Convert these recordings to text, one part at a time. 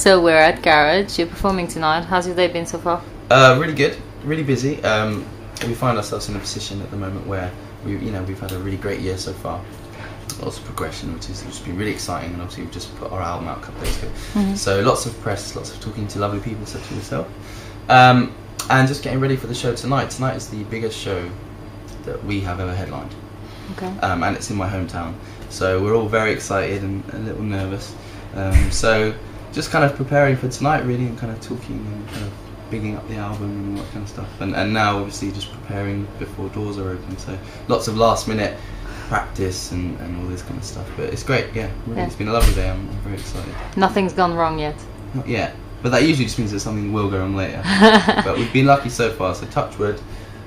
So we're at Garage. You're performing tonight. How's your day been so far? Really good, really busy. We find ourselves in a position at the moment where we've had a really great year so far. Lots of progression, which has just been really exciting, and obviously we've just put our album out a couple of days ago. So lots of press, lots of talking to lovely people such as yourself, and just getting ready for the show tonight. Tonight is the biggest show that we have ever headlined, and it's in my hometown. So we're all very excited and a little nervous. So just kind of preparing for tonight really, and kind of talking and kind of bigging up the album and all that kind of stuff. And now obviously just preparing before doors are open. So lots of last minute practice and all this kind of stuff. But it's great, yeah. Really, it's been a lovely day. I'm very excited. Nothing's gone wrong yet? Not yet. But that usually just means that something will go wrong later. But we've been lucky so far, so touch wood.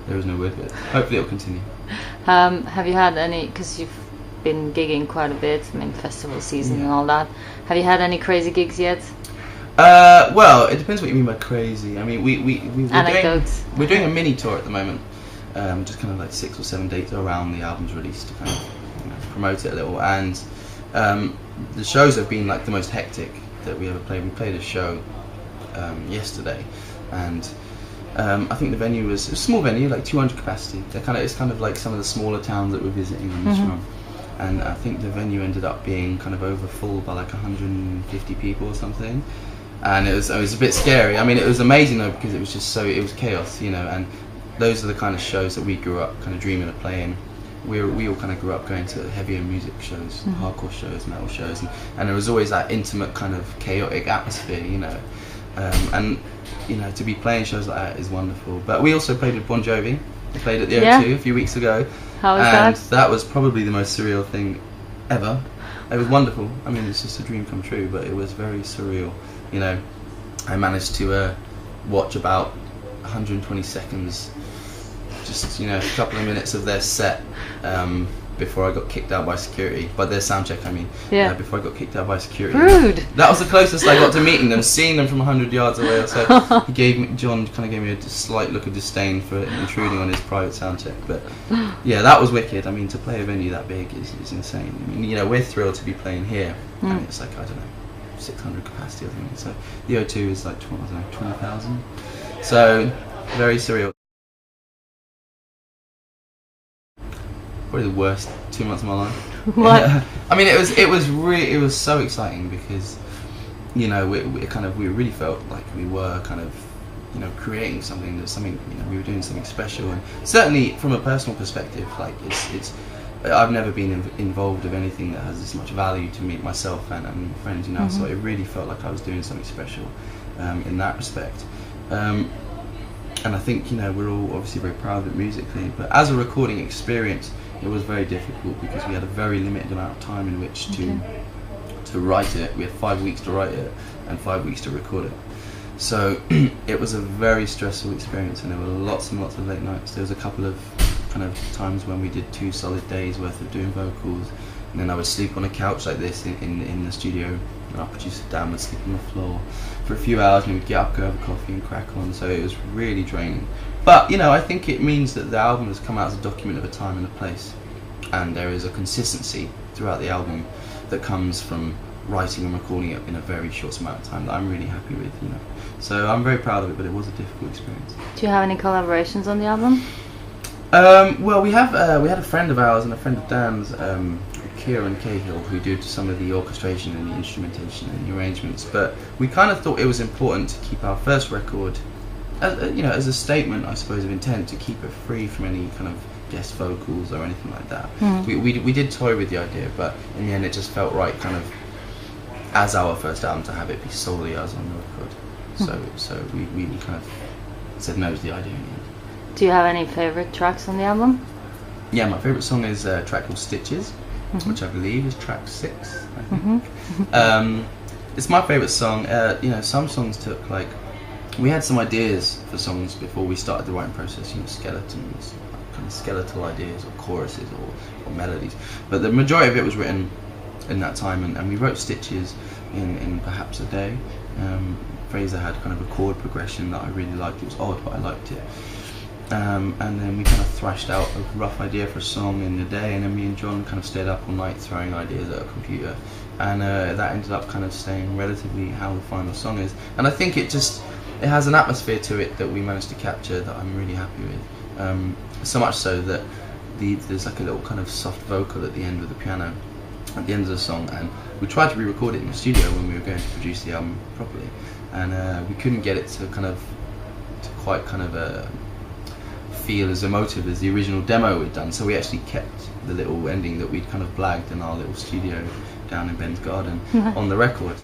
There is no wood, but hopefully it'll continue. Have you had any, because you've been gigging quite a bit, I mean festival season and all that, have you had any crazy gigs yet? Well, it depends what you mean by crazy. I mean, we're doing a mini tour at the moment, just kind of like 6 or 7 dates around the album's release to kind of promote it a little. And the shows have been like the most hectic that we ever played. We played a show yesterday, and I think the venue was a small venue, like 200 capacity. It's kind of like some of the smaller towns that we're visiting in this run. And I think the venue ended up being kind of over full by like 150 people or something. And it was a bit scary. I mean, it was amazing though, because it was chaos, and those are the kind of shows that we grew up kind of dreaming of playing. We all kind of grew up going to heavier music shows, hardcore shows, metal shows, and there was always that intimate kind of chaotic atmosphere, and to be playing shows like that is wonderful. But we also played with Bon Jovi. We played at the O2 a few weeks ago. How was that? And that was probably the most surreal thing ever. It was wonderful. I mean, it's just a dream come true, but it was very surreal. I managed to watch about 120 seconds, just a couple of minutes of their set before I got kicked out by security. By their sound check, I mean. Yeah. Before I got kicked out by security. Rude. That was the closest I got to meeting them, seeing them from 100 yards away or so. John kind of gave me a slight look of disdain for intruding on his private sound check. But yeah, that was wicked. I mean, to play a venue that big is insane. I mean, we're thrilled to be playing here, and it's like, I don't know, 600 capacity or something. So the O2 is like 20,000. So very surreal. Probably the worst 2 months of my life. What? I mean, it was so exciting because we really felt like we were kind of creating something we were doing something special. And certainly from a personal perspective, like it's I've never been involved with anything that has this much value to me, myself and friends, so it really felt like I was doing something special in that respect. And I think we're all obviously very proud of it musically, but as a recording experience it was very difficult because we had a very limited amount of time in which to write it. We had 5 weeks to write it and 5 weeks to record it. So it was a very stressful experience, and there were lots and lots of late nights. There was a couple of kind of times when we did 2 solid days worth of doing vocals, and then I would sleep on a couch like this in the studio, and our producer Dan would sleep on the floor for a few hours, and we'd get up, go have a coffee and crack on. So it was really draining. But I think it means that the album has come out as a document of a time and a place, and there is a consistency throughout the album that comes from writing and recording it in a very short amount of time that I'm really happy with. So I'm very proud of it, but it was a difficult experience. Do you have any collaborations on the album? Well, we had a friend of ours and a friend of Dan's, Kieran Cahill, who did some of the orchestration and the instrumentation and the arrangements. But we kind of thought it was important to keep our first record, as a statement, I suppose, of intent, to keep it free from any kind of guest vocals or anything like that. We did toy with the idea, but in the end, it just felt right, kind of, as our first album, to have it be solely us on the record. So we kind of said no to the idea in the end. Do you have any favourite tracks on the album? Yeah, my favourite song is a track called Stitches, which I believe is track 6, I think. It's my favourite song. Some songs took, we had some ideas for songs before we started the writing process, skeletons, kind of skeletal ideas, or choruses, or melodies. But the majority of it was written in that time, and we wrote Stitches in perhaps a day. Fraser had kind of a chord progression that I really liked. It was odd, but I liked it. And then we kind of thrashed out a rough idea for a song in a day, and then me and John kind of stayed up all night throwing ideas at a computer and that ended up kind of staying relatively how the final song is. And I think it has an atmosphere to it that we managed to capture that I'm really happy with. So much so that there's like a little kind of soft vocal at the end of the piano, at the end of the song, and we tried to re-record it in the studio when we were going to produce the album properly, and we couldn't get it to quite feel as emotive as the original demo we'd done, so we actually kept the little ending that we'd kind of blagged in our little studio down in Ben's garden on the record.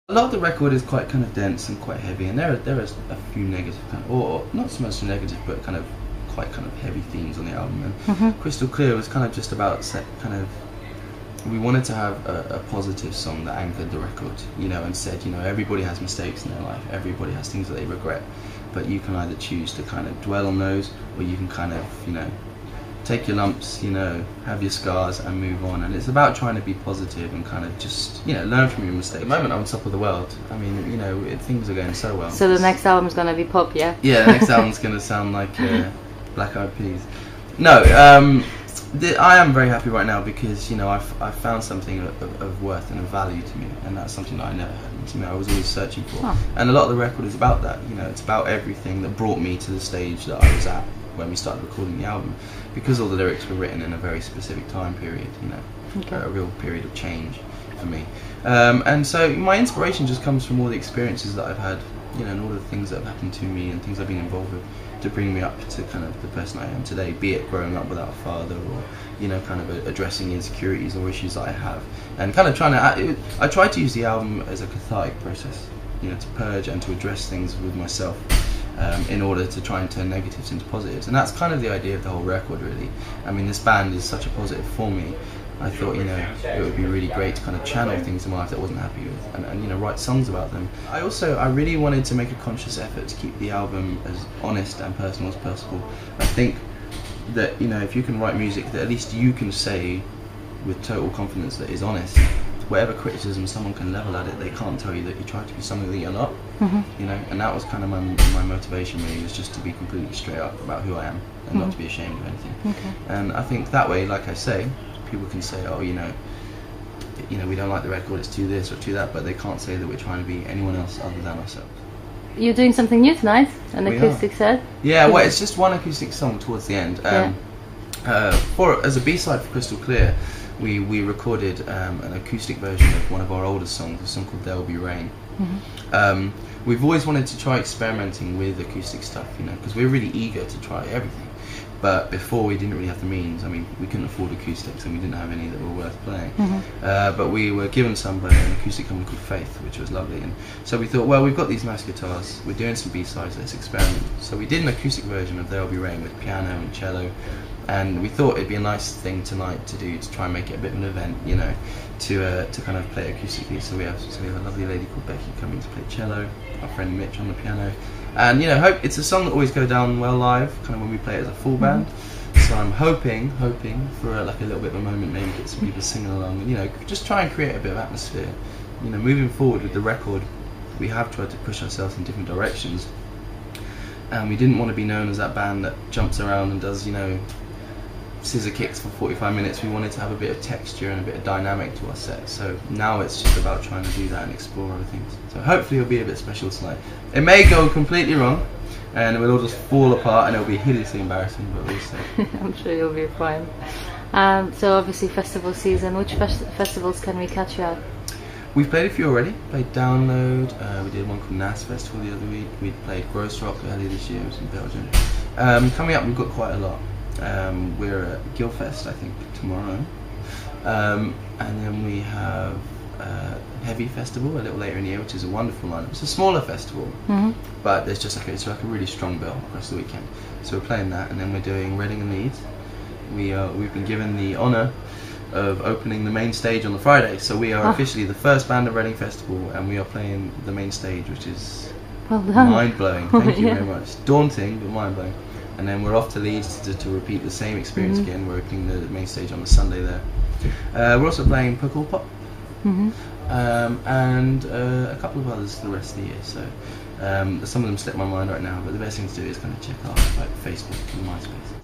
A lot of the record is quite kind of dense and quite heavy, and there are a few negative, or not so much negative, but quite heavy themes on the album. And Crystal Clear was kind of just about we wanted to have a positive song that anchored the record, you know, and said, you know, everybody has mistakes in their life, everybody has things that they regret, but you can either choose to kind of dwell on those, or you can kind of, you know, take your lumps, you know, have your scars and move on. And it's about trying to be positive and kind of just, you know, learn from your mistakes. At the moment I'm on top of the world. I mean, you know, things are going so well. So the next album's gonna be pop, yeah? Yeah, the next album's gonna sound like Black Eyed Peas. No, I am very happy right now because, you know, I've found something of worth and of value to me, and that's something that I never had. You know, I was always searching for. Oh. And a lot of the record is about that. You know, it's about everything that brought me to the stage that I was at when we started recording the album, because all the lyrics were written in a very specific time period, you know, a real period of change for me. And so my inspiration just comes from all the experiences that I've had, you know, and all the things that have happened to me and things I've been involved with to bring me up to kind of the person I am today, be it growing up without a father, or, you know, kind of addressing insecurities or issues that I have, and kind of I try to use the album as a cathartic process, you know, to purge and to address things with myself, in order to try and turn negatives into positives. And that's kind of the idea of the whole record, really. I mean, this band is such a positive for me. I thought, you know, it would be really great to kind of channel things in my life that I wasn't happy with, and you know, write songs about them. I really wanted to make a conscious effort to keep the album as honest and personal as possible. I think that, you know, if you can write music that at least you can say with total confidence that is honest, whatever criticism someone can level at it, they can't tell you that you try to be something that you're not. You know, and that was kind of my motivation, really, was just to be completely straight up about who I am and not to be ashamed of anything. And I think that way, like I say, people can say, oh, you know, we don't like the record, it's too this or too that, but they can't say that we're trying to be anyone else other than ourselves. You're doing something new tonight, an acoustic set? Yeah, well, it's just one acoustic song towards the end. As a B-side for Crystal Clear, we recorded an acoustic version of one of our older songs, a song called There'll Be Rain. We've always wanted to try experimenting with acoustic stuff, you know, because we're really eager to try everything. But before, we didn't really have the means. I mean, we couldn't afford acoustics, and we didn't have any that were worth playing. But we were given some by an acoustic company called Faith, which was lovely. And so we thought, well, we've got these nice guitars, we're doing some B-sides, let's experiment. So we did an acoustic version of There'll Be Rain with piano and cello, and we thought it'd be a nice thing tonight to do, to try and make it a bit of an event, you know, to kind of play acoustically. So we have a lovely lady called Becky coming to play cello, our friend Mitch on the piano, and, you know, it's a song that always goes down well live, kind of when we play it as a full band. So I'm hoping for like a little bit of a moment, maybe get some people singing along, and, you know, just try and create a bit of atmosphere. You know, moving forward with the record, we have tried to push ourselves in different directions, and we didn't want to be known as that band that jumps around and does, you know, scissor kicks for 45 minutes. We wanted to have a bit of texture and a bit of dynamic to our set. So now it's just about trying to do that and explore other things. So hopefully it'll be a bit special tonight. It may go completely wrong, and it will all just fall apart, and it'll be hideously embarrassing, but we'll see. I'm sure you'll be fine. So obviously festival season, which festivals can we catch you at? We've played a few already. Played Download, we did one called NAS Festival the other week, we played Gross Rock earlier this year, it was in Belgium. Coming up, we've got quite a lot. We're at Guildfest, I think, tomorrow. And then we have Heavy Festival a little later in the year, which is a wonderful lineup. It's a smaller festival, but there's just it's like a really strong bill across the weekend. So we're playing that, and then we're doing Reading and Leeds. We've been given the honour of opening the main stage on the Friday, so we are officially the first band at Reading Festival, and we are playing the main stage, which is mind-blowing. Thank you very much. Daunting, but mind-blowing. And then we're off to Leeds to repeat the same experience again. We're opening the main stage on the Sunday there. We're also playing Puckle Pop, and a couple of others the rest of the year. So some of them slip my mind right now, but the best thing to do is kind of check out like Facebook and MySpace.